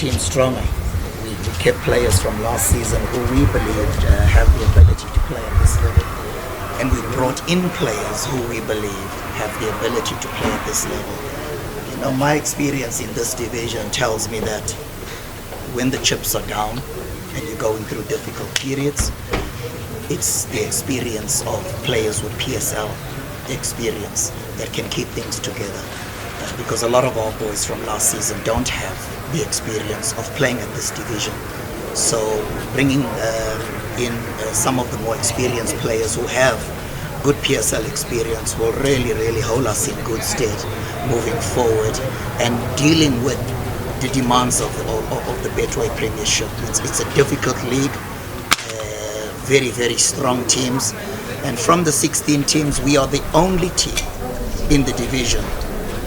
team stronger. We kept players from last season who we believed have the ability to play at this level. And we brought in players who we believe have the ability to play at this level. You know, my experience in this division tells me that when the chips are down and you're going through difficult periods, it's the experience of players with PSL experience that can keep things together. Because a lot of our boys from last season don't have the experience of playing at this division. So bringing in some of the more experienced players who have good PSL experience will really hold us in good stead moving forward and dealing with the demands of the Betway Premiership. It's a difficult league, very strong teams, and from the 16 teams we are the only team in the division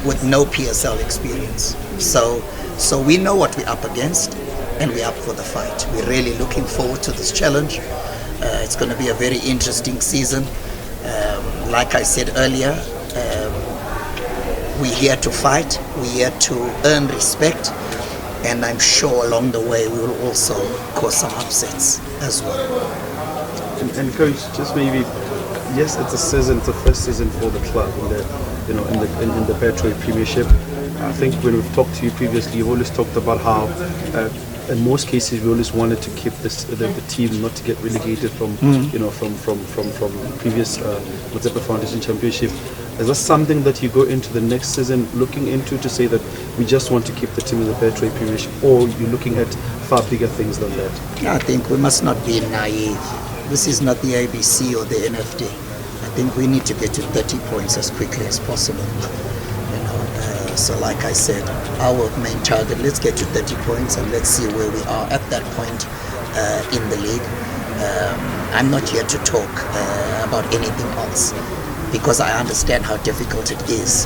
with no PSL experience. So we know what we're up against and we're up for the fight. We're really looking forward to this challenge. It's going to be a very interesting season. Like I said earlier, we're here to fight, we're here to earn respect, and I'm sure along the way we will also cause some upsets as well. And coach, just maybe, yes, it's a season, it's the first season for the club in the Betway Premiership. I think when we've talked to you previously, you've always talked about how in most cases we always wanted to keep the team not to get relegated from from previous Motsepe Foundation Championship. Is that something that you go into the next season looking into, to say that we just want to keep the team in the Betway Premiership, or you're looking at far bigger things than that? I think we must not be naive. This is not the ABC or the NFD. I think we need to get to 30 points as quickly as possible. So like I said, our main target, let's get to 30 points and let's see where we are at that point in the league. I'm not here to talk about anything else because I understand how difficult it is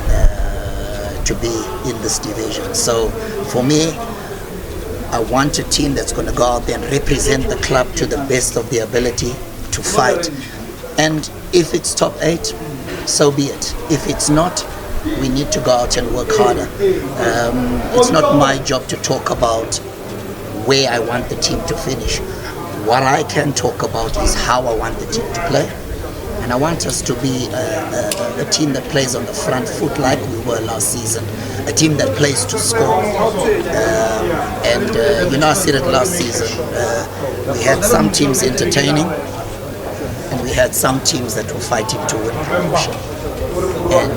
to be in this division. So for me, I want a team that's going to go out there and represent the club to the best of their ability to fight. And if it's top 8, so be it. If it's not, we need to go out and work harder. It's not my job to talk about where I want the team to finish. What I can talk about is how I want the team to play. And I want us to be a team that plays on the front foot like we were last season. A team that plays to score. I said it last season. We had some teams entertaining and we had some teams that were fighting to win promotion. And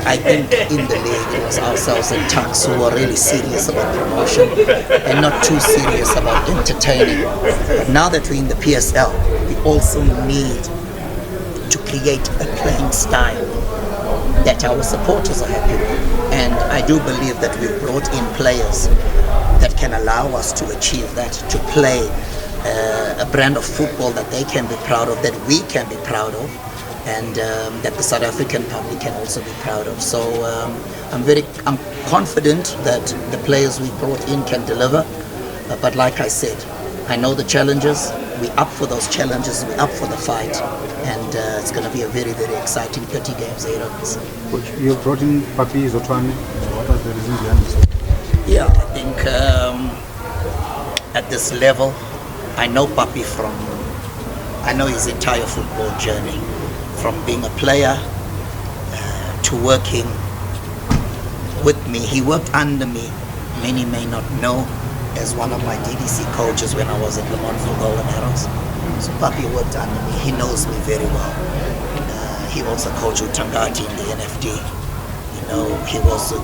I think in the league it was ourselves and Tunks who were really serious about promotion and not too serious about entertaining. But now that we're in the PSL, we also need to create a playing style that our supporters are happy with. And I do believe that we've brought in players that can allow us to achieve that, to play a brand of football that they can be proud of, that we can be proud of, and that the South African public can also be proud of. So I'm confident that the players we brought in can deliver. But like I said, I know the challenges. We're up for those challenges. We're up for the fight, and it's going to be a very exciting 30 games ahead of us. Coach, you brought in Papi Zotwane. What was the reason behind this? Yeah, I think at this level, I know Papi I know his entire football journey. From being a player to working with me. He worked under me, many may not know, as one of my DDC coaches when I was at Le Mans Golden Arrows. So Papi worked under me. He knows me very well. He also coached with Tangati in the NFD. He was with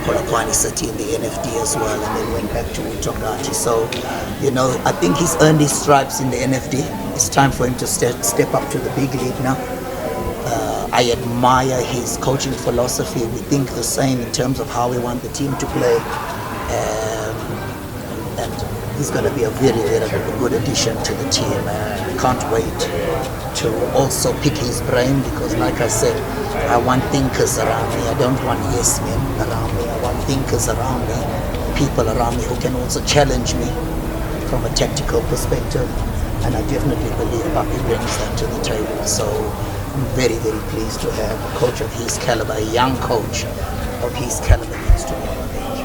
Polokwane City in the NFD as well, and then went back to Tangati. So, I think he's earned his stripes in the NFD. It's time for him to step up to the big league now. I admire his coaching philosophy. We think the same in terms of how we want the team to play. And he's going to be a very good addition to the team. Can't wait to also pick his brain because, like I said, I want thinkers around me. I don't want yes men around me. I want thinkers around me, people around me who can also challenge me from a tactical perspective. And I definitely believe Papi brings that to the table. So I'm very pleased to have a coach of his caliber, a young coach of his caliber next to me on the bench.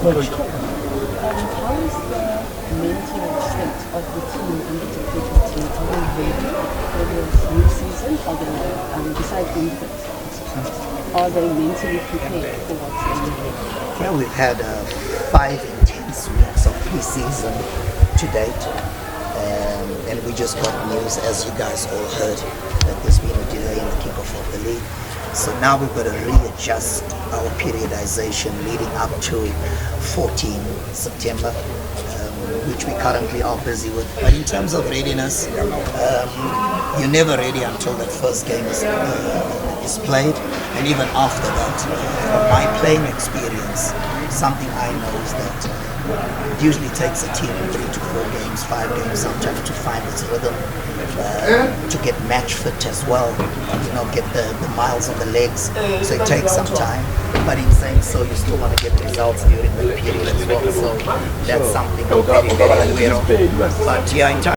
Coach, how is of the team and the technical team, are they ready for this new season? Are they, besides being fit, are they mentally prepared for what's ahead? Yeah, we've had 5 intense weeks of pre-season to date, and we just got news, as you guys all heard, that there's been a delay in the kickoff of the league. So now we've got to readjust our periodization leading up to 14 September, which we currently are busy with. But in terms of readiness, you're never ready until that first game is played, and even after that. From my playing experience, something I know is that it usually takes a team 3 to 4 games, 5 games sometimes to find its rhythm, to get match fit as well, get the miles on the legs. So it takes some time, but in saying so, you still want to get results during the period as well. So that's something I'm very, very aware of. But yeah, in terms